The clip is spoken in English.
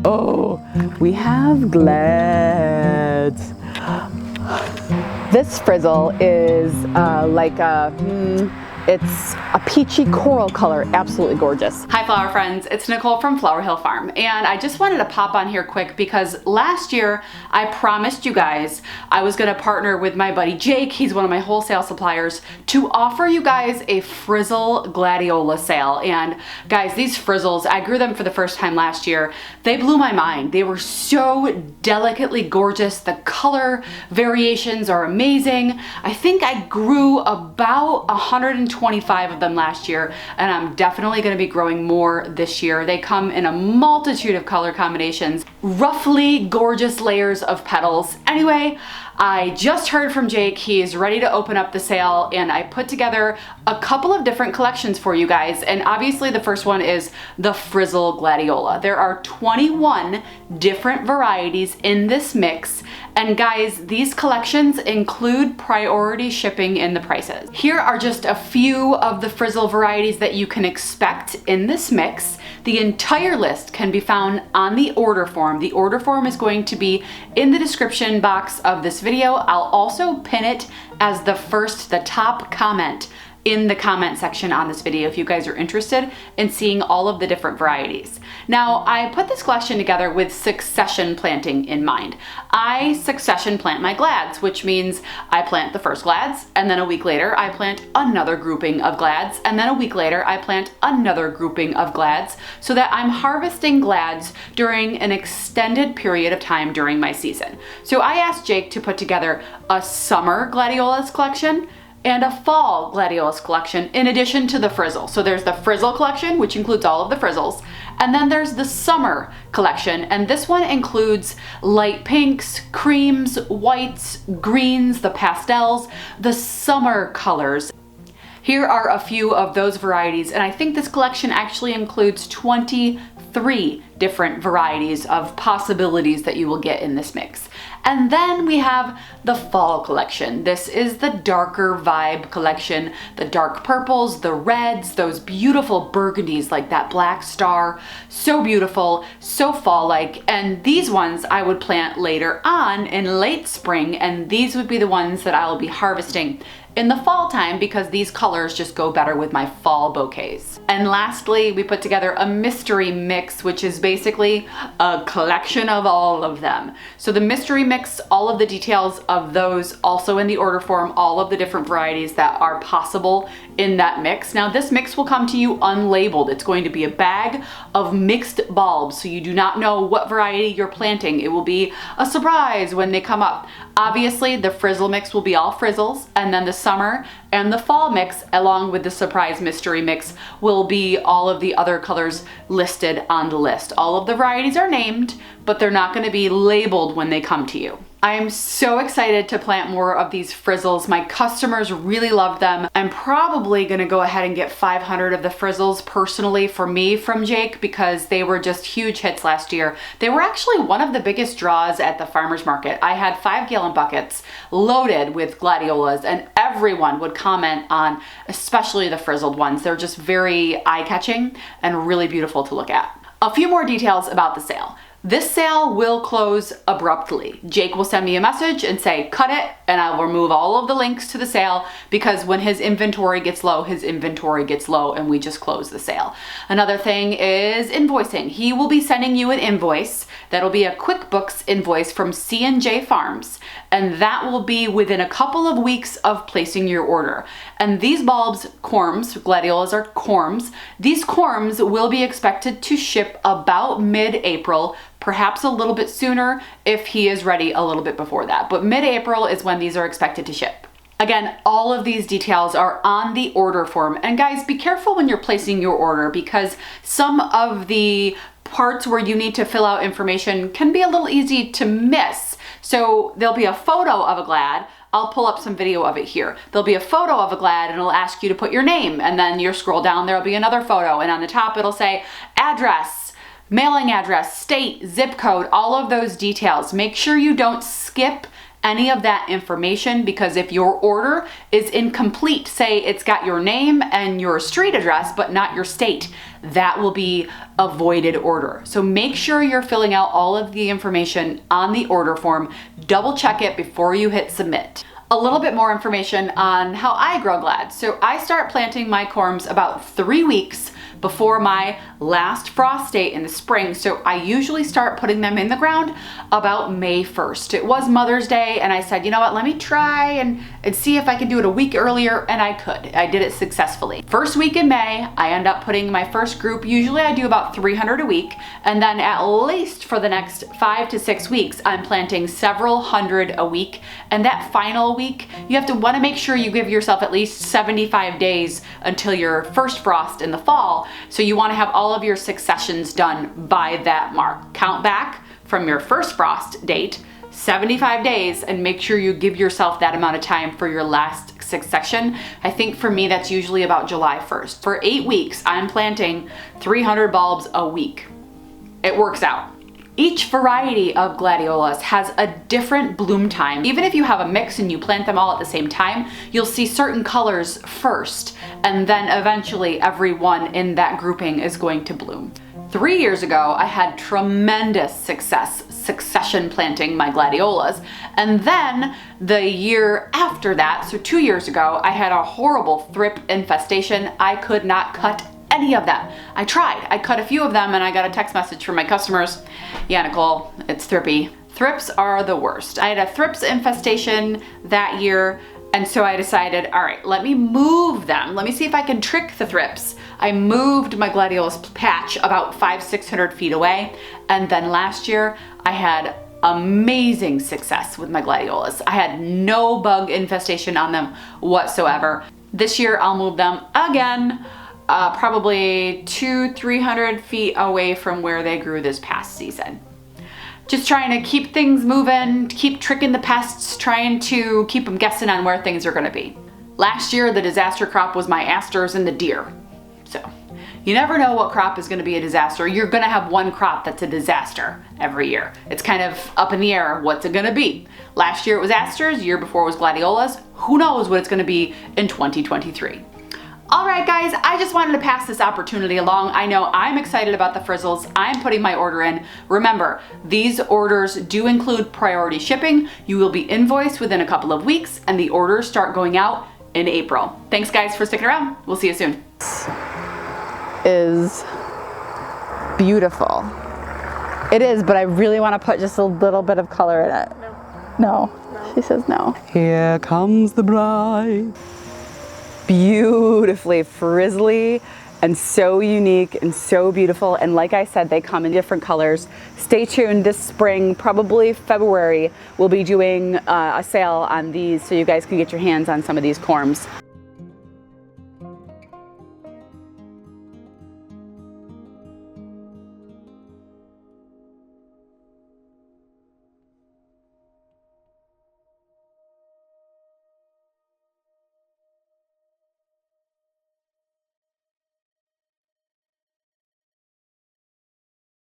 Oh, we have Glads. This Frizzle is it's a peachy coral color, absolutely gorgeous. Hi flower friends, it's Nicole from Flower Hill Farm, and I just wanted to pop on here quick because last year I promised you guys I was gonna partner with my buddy Jake, he's one of my wholesale suppliers, to offer you guys a Frizzle Gladiolus sale. And guys, these Frizzles, I grew them for the first time last year. They blew my mind. They were so delicately gorgeous. The color variations are amazing. I think I grew about 125 of them last year, and I'm definitely going to be growing more this year. They come in a multitude of color combinations, roughly gorgeous layers of petals. Anyway, I just heard from Jake. He is ready to open up the sale, and I put together a couple of different collections for you guys. And obviously the first one is the Frizzle Gladiola. There are 21 different varieties in this mix. And guys, these collections include priority shipping in the prices. Here are just a few of the Frizzle varieties that you can expect in this mix. The entire list can be found on the order form. The order form is going to be in the description box of this video. I'll also pin it as the top comment in the comment section on this video if you guys are interested in seeing all of the different varieties. Now, I put this collection together with succession planting in mind. I succession plant my glads, which means I plant the first glads, and then a week later I plant another grouping of glads, and then a week later I plant another grouping of glads, so that I'm harvesting glads during an extended period of time during my season. So I asked Jake to put together a summer gladiolus collection and a fall gladiolus collection in addition to the Frizzle. So there's the Frizzle collection, which includes all of the Frizzles, and then there's the summer collection, and this one includes light pinks, creams, whites, greens, the pastels, the summer colors. Here are a few of those varieties, and I think this collection actually includes 23 different varieties of possibilities that you will get in this mix. And then we have the fall collection. This is the darker vibe collection, the dark purples, the reds, those beautiful burgundies like that black star. So beautiful, so fall-like. And these ones I would plant later on in late spring, and these would be the ones that I will be harvesting in the fall time because these colors just go better with my fall bouquets. And lastly, we put together a mystery mix, which is basically a collection of all of them. So the mystery mix, all of the details of those also in the order form, all of the different varieties that are possible in that mix. Now this mix will come to you unlabeled. It's going to be a bag of mixed bulbs, so you do not know what variety you're planting. It will be a surprise when they come up. Obviously, the Frizzle mix will be all Frizzles, and then the summer and the fall mix, along with the surprise mystery mix, will be all of the other colors listed on the list. All of the varieties are named, but they're not going to be labeled when they come to you. I am so excited to plant more of these Frizzles. My customers really love them. I'm probably gonna go ahead and get 500 of the Frizzles personally for me from Jake because they were just huge hits last year. They were actually one of the biggest draws at the farmer's market. I had 5-gallon buckets loaded with gladiolas, and everyone would comment on especially the frizzled ones. They're just very eye-catching and really beautiful to look at. A few more details about the sale. This sale will close abruptly. Jake will send me a message and say, cut it, and I will remove all of the links to the sale because when his inventory gets low, and we just close the sale. Another thing is invoicing. He will be sending you an invoice. That'll be a QuickBooks invoice from C&J Farms, and that will be within a couple of weeks of placing your order. And these bulbs, corms, gladiolas are corms, these corms will be expected to ship about mid-April, perhaps a little bit sooner if he is ready a little bit before that. But mid-April is when these are expected to ship. Again, all of these details are on the order form. And guys, be careful when you're placing your order because some of the parts where you need to fill out information can be a little easy to miss. So there'll be a photo of a glad. I'll pull up some video of it here. There'll be a photo of a glad and it'll ask you to put your name, and then you scroll down, there'll be another photo, and on the top it'll say address, mailing address, state, zip code, all of those details. Make sure you don't skip any of that information, because if your order is incomplete, say it's got your name and your street address, but not your state, that will be a voided order. So make sure you're filling out all of the information on the order form. Double check it before you hit submit. A little bit more information on how I grow Glad. So I start planting my corms about 3 weeks before my last frost date in the spring. So I usually start putting them in the ground about May 1st. It was Mother's Day and I said, you know what, let me try and see if I can do it a week earlier, and I could. I did it successfully. First week in May, I end up putting my first group. Usually I do about 300 a week, and then at least for the next 5 to 6 weeks, I'm planting several hundred a week. And that final week, you have to want to make sure you give yourself at least 75 days until your first frost in the fall. So you want to have all of your successions done by that mark. Count back from your first frost date, 75 days, and make sure you give yourself that amount of time for your last succession. I think for me, that's usually about July 1st. For 8 weeks, I'm planting 300 bulbs a week. It works out. Each variety of Gladiolus has a different bloom time. Even if you have a mix and you plant them all at the same time, you'll see certain colors first, and then eventually every one in that grouping is going to bloom. 3 years ago, I had tremendous succession planting my Gladiolus. And then the year after that, so 2 years ago, I had a horrible thrip infestation. I could not cut any of them. I tried. I cut a few of them and I got a text message from my customers. Yeah, Nicole, it's thrippy. Thrips are the worst. I had a thrips infestation that year, and so I decided, all right, let me move them. Let me see if I can trick the thrips. I moved my Gladiolus patch about 500-600 feet away, and then last year I had amazing success with my Gladiolus. I had no bug infestation on them whatsoever. This year I'll move them again, probably 200-300 feet away from where they grew this past season. Just trying to keep things moving, keep tricking the pests, trying to keep them guessing on where things are gonna be. Last year, the disaster crop was my asters and the deer. So you never know what crop is gonna be a disaster. You're gonna have one crop that's a disaster every year. It's kind of up in the air, what's it gonna be? Last year it was asters, year before it was Gladiolus. Who knows what it's gonna be in 2023. All right, guys, I just wanted to pass this opportunity along. I know I'm excited about the Frizzles. I'm putting my order in. Remember, these orders do include priority shipping. You will be invoiced within a couple of weeks, and the orders start going out in April. Thanks, guys, for sticking around. We'll see you soon. Is beautiful. It is, but I really want to put just a little bit of color in it. No. She says no. Here comes the bride. Beautifully frizzly and so unique and so beautiful, and like I said, they come in different colors. Stay tuned. This spring, probably February, we'll be doing a sale on these so you guys can get your hands on some of these corms.